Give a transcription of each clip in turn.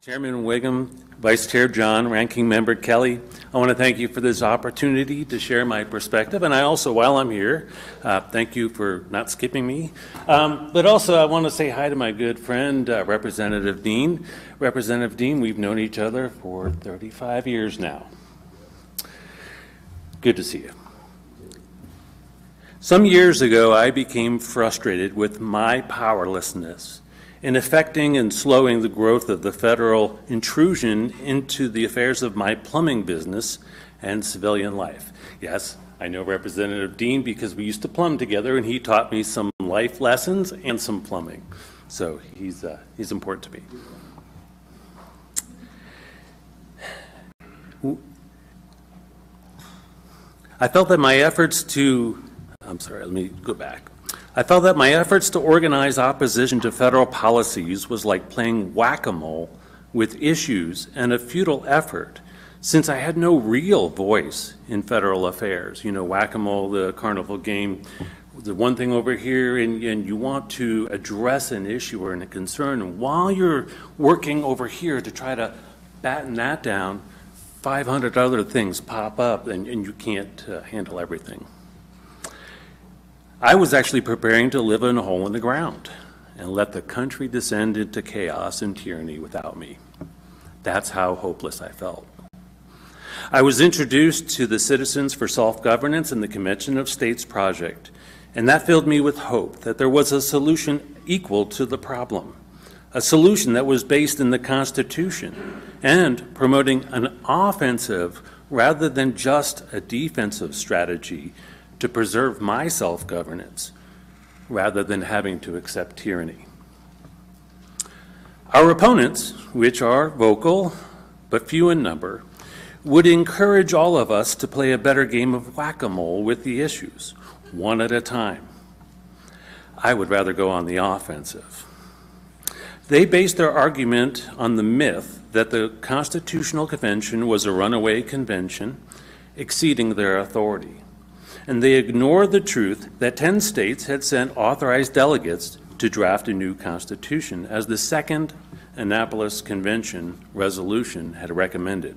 Chairman Wiggum, Vice Chair John, Ranking Member Kelly, I want to thank you for this opportunity to share my perspective. And I also, while I'm here, thank you for not skipping me. But also, I want to say hi to my good friend, Representative Dean. Representative Dean, we've known each other for 35 years now. Good to see you. Some years ago, I became frustrated with my powerlessness in affecting and slowing the growth of the federal intrusion into the affairs of my plumbing business and civilian life. Yes, I know Representative Dean because we used to plumb together, and he taught me some life lessons and some plumbing. So he's important to me. I felt that my efforts to, I felt that my efforts to organize opposition to federal policies was like playing whack-a-mole with issues and a futile effort, since I had no real voice in federal affairs. You know, whack-a-mole, the carnival game, the one thing over here, and you want to address an issue or a concern, and while you're working over here to try to batten that down, 500 other things pop up, and you can't handle everything. I was actually preparing to live in a hole in the ground and let the country descend into chaos and tyranny without me. That's how hopeless I felt. I was introduced to the Citizens for Self-Governance and the Convention of States project, and that filled me with hope that there was a solution equal to the problem, a solution that was based in the Constitution and promoting an offensive rather than just a defensive strategy to preserve my self-governance rather than having to accept tyranny. Our opponents, which are vocal but few in number, would encourage all of us to play a better game of whack-a-mole with the issues, one at a time. I would rather go on the offensive. They based their argument on the myth that the Constitutional Convention was a runaway convention exceeding their authority. And they ignored the truth that 10 states had sent authorized delegates to draft a new constitution, as the Second Annapolis Convention resolution had recommended.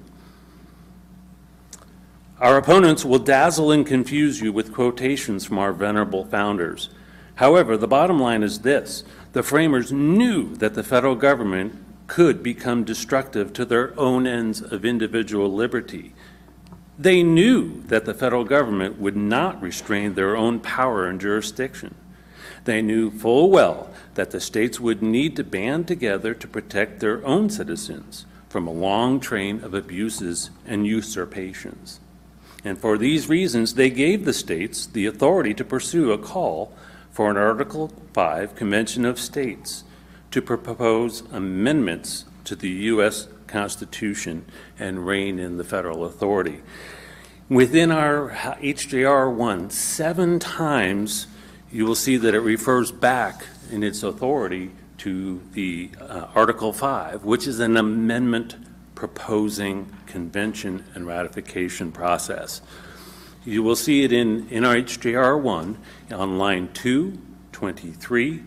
Our opponents will dazzle and confuse you with quotations from our venerable founders. However, the bottom line is this: the framers knew that the federal government could become destructive to their own ends of individual liberty. They knew that the federal government would not restrain their own power and jurisdiction. They knew full well that the states would need to band together to protect their own citizens from a long train of abuses and usurpations. And for these reasons, they gave the states the authority to pursue a call for an Article 5 Convention of States to propose amendments to the U.S. Constitution and rein in the federal authority. Within our HJR 1, 7 times you will see that it refers back in its authority to the Article 5, which is an amendment proposing convention and ratification process. You will see it in our HJR 1 on line 2, 23,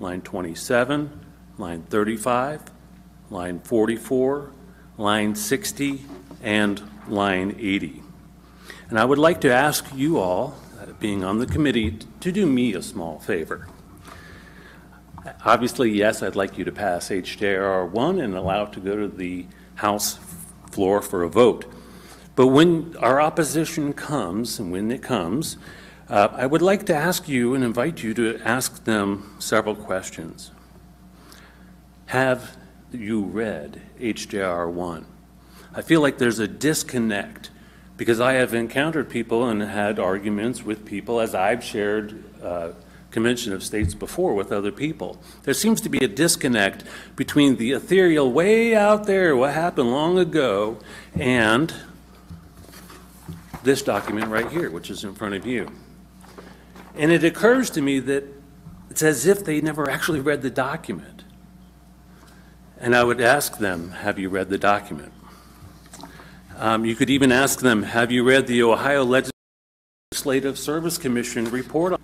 line 27, line 35, line 44, line 60, and line 80. And I would like to ask you all, being on the committee, to do me a small favor. Obviously, yes, I'd like you to pass HJR 1 and allow it to go to the House floor for a vote. But when our opposition comes, and when it comes, I would like to ask you and invite you to ask them several questions. Have you read HJR 1? I feel like there's a disconnect because I have encountered people and had arguments with people as I've shared Convention of States before with other people. There seems to be a disconnect between the ethereal way out there, what happened long ago, and this document right here, which is in front of you. And it occurs to me that it's as if they never actually read the document. And I would ask them, have you read the document? You could even ask them, have you read the Ohio Legislative Service Commission report?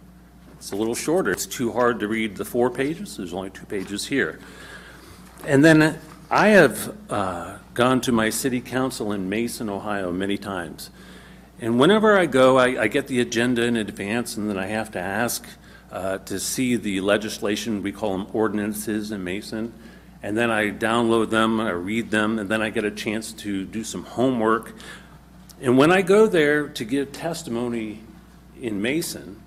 It's a little shorter. It's too hard to read the 4 pages. There's only 2 pages here. And then I have gone to my city council in Mason, Ohio, many times. And whenever I go, I get the agenda in advance, and then I have to ask to see the legislation. We call them ordinances in Mason. And then I download them, I read them, and then I get a chance to do some homework. And when I go there to give testimony in Mason,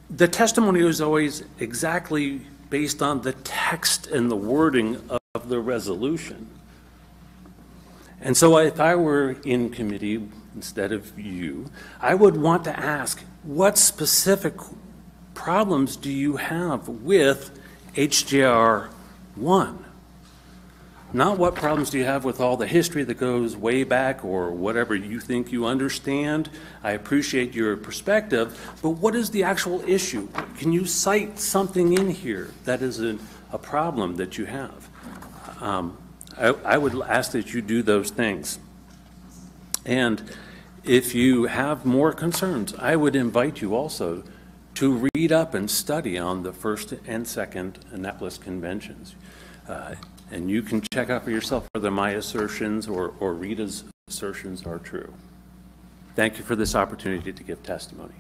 the testimony is always exactly based on the text and the wording of the resolution. And so if I were in committee instead of you, I would want to ask, what specific problems do you have with HJR 1? Not what problems do you have with all the history that goes way back or whatever you think you understand. I appreciate your perspective, but what is the actual issue? Can you cite something in here that is a problem that you have? I would ask that you do those things. And if you have more concerns, I would invite you also to read up and study on the first and second Annapolis conventions. And you can check out for yourself whether my assertions or Rita's assertions are true. Thank you for this opportunity to give testimony.